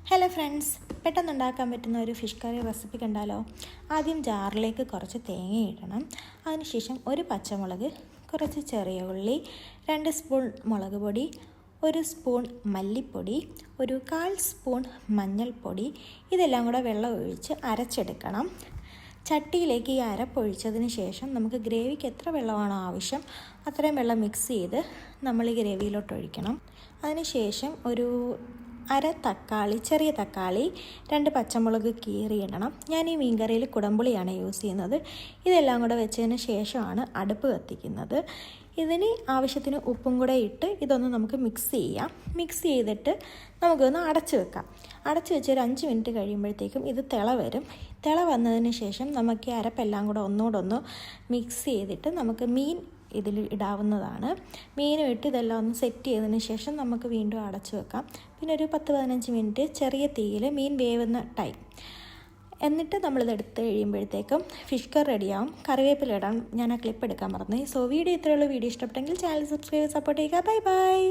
Hello friends, പെട്ടെന്നുണ്ടാക്കാൻ പറ്റുന്ന ഒരു fish curry recipe കണ്ടാലോ. ആദ്യം ജാറിലേക്ക് കുറച്ച് തേങ്ങ ഇടണം. അതിനുശേഷം ഒരു പച്ചമുളക്, കുറച്ച് ചെറിയ ഉള്ളി, 2 സ്പൂൺ മുളക് പൊടി, 1 സ്പൂൺ മല്ലിപ്പൊടി, ഒരു 1/4 സ്പൂൺ മഞ്ഞൾപ്പൊടി, ഇതെല്ലാം കൂടെ വെള്ളം ഒഴിച്ച് അരച്ചെടുക്കണം. ചട്ടിയിലേക്ക് ഈ അരപ്പൊഴിച്ചതിന് ശേഷം നമുക്ക് ഗ്രേവിക്ക് എത്ര വെള്ളമാണോ ആവശ്യം അത്രയും വെള്ളം മിക്സ് ചെയ്ത് നമ്മൾ ഈ ഗ്രേവിയിലോട്ട് ഒഴിക്കണം. അതിനുശേഷം ഒരു തക്കാളി, ചെറിയ തക്കാളി, 2 പച്ചമുളക് കീറിയിടണം. ഞാൻ ഈ മീൻകറിയിൽ കുടംപുളിയാണ് യൂസ് ചെയ്യുന്നത്. ഇതെല്ലാം കൂടെ വെച്ചതിന് ശേഷമാണ് അടുപ്പ് കത്തിക്കുന്നത്. ഇതിന് ആവശ്യത്തിന് ഉപ്പും കൂടെ ഇട്ട് ഇതൊന്ന് നമുക്ക് മിക്സ് ചെയ്യാം. മിക്സ് ചെയ്തിട്ട് നമുക്കൊന്ന് അടച്ചു വെക്കാം. അടച്ചു വെച്ച് ഒരു 5 മിനിറ്റ് കഴിയുമ്പോഴത്തേക്കും ഇത് തിള വരും. തിള വന്നതിന് ശേഷം നമുക്ക് ഈ അരപ്പെല്ലാം കൂടെ ഒന്നുകൂടെ മിക്സ് ചെയ്തിട്ട് നമുക്ക് മീൻ ഇതിൽ ഇടാവുന്നതാണ്. മീനും ഇട്ട് ഇതെല്ലാം ഒന്ന് സെറ്റ് ചെയ്തതിന് ശേഷം നമുക്ക് വീണ്ടും അടച്ചു വെക്കാം. പിന്നെ ഒരു 10-15 മിനിറ്റ് ചെറിയ തീയിൽ മീൻ വേവുന്ന ടൈം. എന്നിട്ട് നമ്മളിത് എടുത്ത് കഴിയുമ്പോഴത്തേക്കും ഫിഷ് കറി റെഡിയാവും. കറിവേപ്പില ഇടാം. ഞാൻ ആ ക്ലിപ്പ് എടുക്കാൻ മറന്നു. വീഡിയോ ഇത്രയുള്ള വീഡിയോ ഇഷ്ടപ്പെട്ടെങ്കിൽ ചാനൽ സബ്സ്ക്രൈബ് സപ്പോർട്ട് ചെയ്യുക. Bye bye.